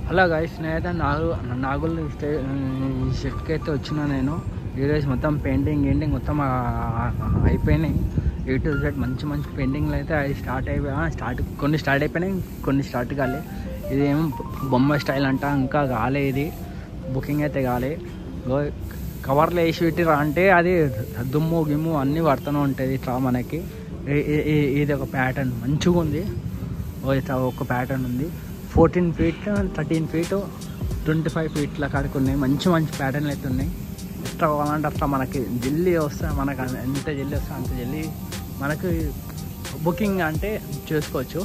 Hello guys, నేనైతే నాగుల్ షెట్కి అయితే వచ్చినా. నేను ఈరోజు మొత్తం పెయింటింగ్ మొత్తం అయిపోయినాయి. A to Z మంచి పెయింటింగ్లు అయితే అవి కొన్ని స్టార్ట్ అయిపోయినాయి, కొన్ని స్టార్ట్ కాలే. ఇదేమో బొమ్మ స్టైల్ అంట, ఇంకా కాలే. ఇది బుకింగ్ అయితే కాలే. కవర్లో వేసి పెట్టిరా అంటే అది దుమ్ము గిమ్ము అన్నీ పడుతూనే ఉంటుంది ఇట్లా మనకి. ఇది ఒక ప్యాటర్న్ మంచిగా ఉంది. ఒక ప్యాటర్న్ ఉంది. 14 feet, 13 feet, 25 feet కాడికి ఉన్నాయి. మంచి ప్యాటర్న్లు అయితే ఉన్నాయి. ఎట్లా కావాలంటే అట్లా మనకి జల్దీ వస్తే, మనకు ఎంత జల్దీ వస్తే అంత జల్దీ మనకి బుకింగ్ అంటే చేసుకోవచ్చు.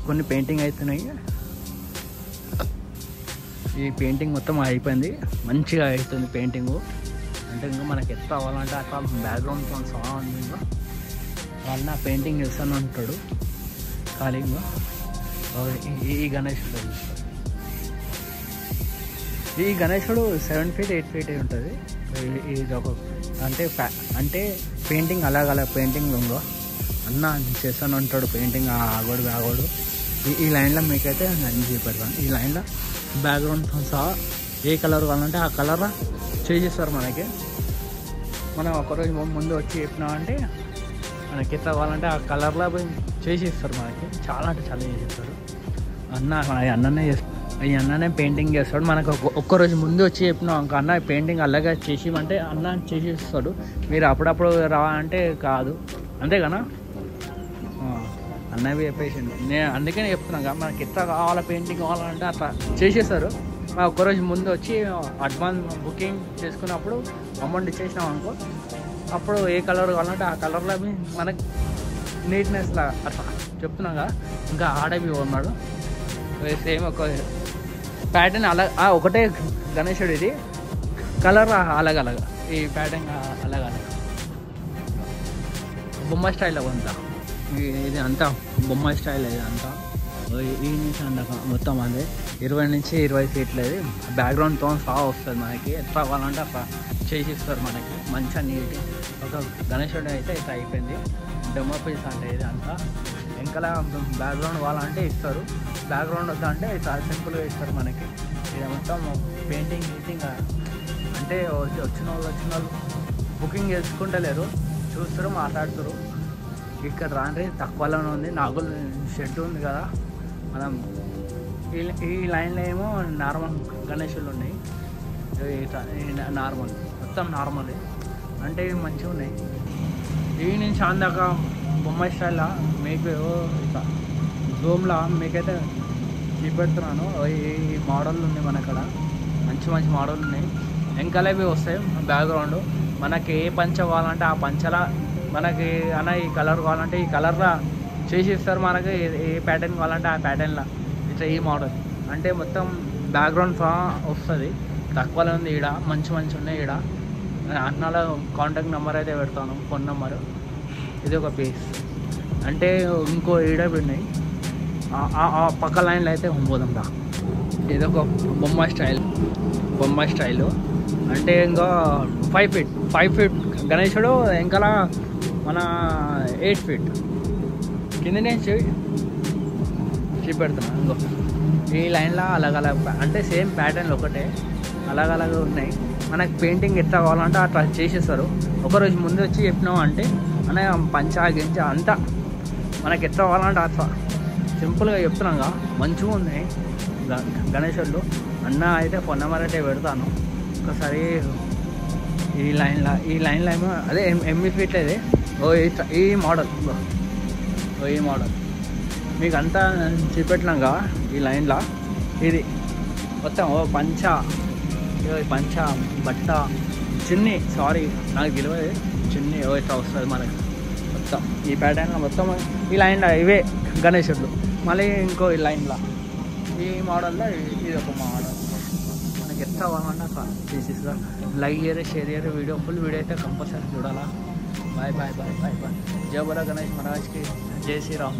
కొన్ని పెయింటింగ్ అవుతున్నాయి. ఈ పెయింటింగ్ మొత్తం అయిపోయింది, మంచిగా అవుతుంది పెయింటింగు. అంటే ఇంకా మనకి ఎట్లా కావాలంటే అట్లా బ్యాక్గ్రౌండ్ ఉంది. వాళ్ళ పెయింటింగ్ చేస్తాను అంటాడు ఖాళీగా. ఈ గణేశుడు 7 feet 8 feet ఉంటుంది. ఇది ఒక అంటే పెయింటింగ్ అలాగ పెయింటింగ్ ఉందో అన్న చేస్తాను అంటాడు. పెయింటింగ్ ఆగోడు. ఈ లైన్లో మీకైతే నేను చూపెడతాను. ఈ లైన్లో బ్యాక్గ్రౌండ్ సహా ఏ కలర్ కావాలంటే ఆ కలర్ చేసేస్తారు మనకి. మనం ఒకరోజు ముందు వచ్చి చెప్పినామంటే మనకి ఎట్లా కావాలంటే ఆ కలర్లో చేసిస్తారు మనకి. చాలా అంటే చాలా చేసేస్తారు. అన్ననే పెయింటింగ్ చేస్తాడు మనకు. ఒక్కరోజు ముందు వచ్చి చెప్పినాం అన్న పెయింటింగ్ అలాగే చేసిమంటే అన్న చేసిస్తాడు. మీరు అప్పుడప్పుడు రావాలంటే కాదు, అంతేగానా అన్నవి చెప్పేసిండు. నేను అందుకనే చెప్తున్నాగా, మనకి ఎట్లా కావాలా పెయింటింగ్ కావాలంటే అట్లా చేసేస్తారు. ఒక్కరోజు ముందు వచ్చి అడ్వాన్స్ బుకింగ్ చేసుకున్నప్పుడు అమౌంట్ ఇచ్చేసినాం అనుకో, అప్పుడు ఏ కలర్ కావాలంటే ఆ కలర్లో మనకి నీట్నెస్ లాగా అట్లా చెప్తున్నాగా. ఇంకా ఆడవి ఉన్నాడు సేమ్ ఒక ప్యాటర్న్ ఒకటే గణేశుడు. ఇది కలర్ అలాగ ఈ ప్యాటర్న్ అలాగ బొమ్మ స్టైల్లో కొంత ఇది అంతా బొమ్మ స్టైల్. ఇది అంతా ఈ నుంచి అందాక మొత్తం అదే 20 నుంచి 20 feet ఇది. బ్యాక్గ్రౌండ్తో సహా వస్తుంది మనకి. ఎట్లా కావాలంటే అట్లా చేసిస్తారు మనకి. మంచిగా నీట్ ఒక గణేశుడు అయితే ఇట్లా అయిపోయింది. డెమో పీస్ అంటే ఇది అంతా. వెనకాల బ్యాక్గ్రౌండ్ కావాలంటే ఇస్తారు, బ్యాక్గ్రౌండ్ వద్దా అంటే చాలా సింపుల్గా ఇస్తారు మనకి. ఇది మొత్తం పెయింటింగ్ అంటే వచ్చిన వాళ్ళు బుకింగ్ చేసుకుంటలేరు, చూస్తారు, మాట్లాడుతారు. ఇక్కడ రాండ్రి తక్కువలోనే ఉంది. నాగుల్ షెడ్ ఉంది కదా, మనం ఈ లైన్లో ఏమో నార్మల్ గణేశులు ఉన్నాయి. నార్మల్ మొత్తం నార్మల్ అంటే మంచిగా ఉన్నాయి. ఈ నుంచి అందాక బొమ్మ స్టైల్ మీకు ఇట్లా జూమ్లా మీకైతే చూపెడుతున్నాను. ఈ మోడల్ ఉంది మన ఇక్కడ, మంచి మోడల్ ఉన్నాయి. వెనకాలవి వస్తాయి బ్యాక్గ్రౌండ్. మనకి ఏ పంచ కావాలంటే ఆ పంచలా మనకి ఈ కలర్ కావాలంటే ఈ కలర్లా చేసిస్తారు మనకి. ఏ ప్యాటర్న్ కావాలంటే ఆ ప్యాటర్న్లా ఇట్లా ఈ మోడల్ అంటే మొత్తం బ్యాక్గ్రౌండ్ వస్తుంది. తక్కువలో ఉంది. ఈడ మంచి ఉన్నాయి. ఈడ అన్నలో కాంటాక్ట్ నెంబర్ అయితే పెడతాను, ఫోన్ నెంబరు. ఇది ఒక పీస్ అంటే ఇంకో ఈడ ఉన్నాయి. పక్క లైన్లో అయితే పోదాం రా. ఇది ఒక బొమ్మ స్టైలు అంటే ఇంకా 5 feet గణేశుడు. ఇంకా మన 8 feet కింద నుంచి చూపెడుతున్నా. ఇంకో ఈ లైన్లో అలాగ అంటే సేమ్ ప్యాటర్న్లు ఒకటే అలాగ ఉన్నాయి. మనకి పెయింటింగ్ ఎట్లా కావాలంటే అట్లా చేసేస్తారు. ఒకరోజు ముందు వచ్చి చెప్పినాం అంటే అనే పంచా గించ అంతా మనకి ఎట్లా కావాలంటే అట్లా సింపుల్గా చెప్తున్నాగా. మంచిగా ఉన్నాయి గణేశుళ్ళు. అన్న అయితే ఫోన్ నెంబర్ అయితే పెడతాను ఒకసారి. ఈ లైన్లో ఏమో అదే 8 feet ఇది. ఈ మోడల్ మీకు అంతా చూపెట్టినాగా. ఈ లైన్లో ఇది మొత్తం పంచ బట్ట చున్నీ, నాకు తెలియదు, చున్నీ ఇట్లా వస్తుంది మనకి మొత్తం. ఈ ప్యాటర్న్లో మొత్తం ఈ లైన్లో ఇవే గణేశుడు. మళ్ళీ ఇంకో ఈ లైన్లో ఈ మోడల్లో ఇది ఒక మోడల్. మనకి ఎట్లా కావాలన్నా అట్లా చేసేస్తా. లైక్ చేయరు, షేర్ చేయరు. ఫుల్ వీడియో అయితే కంపల్సరీ చూడాలా. బాయ్. జై బోలో గణేష్ మహారాజ్కి, జై శ్రీరామ్.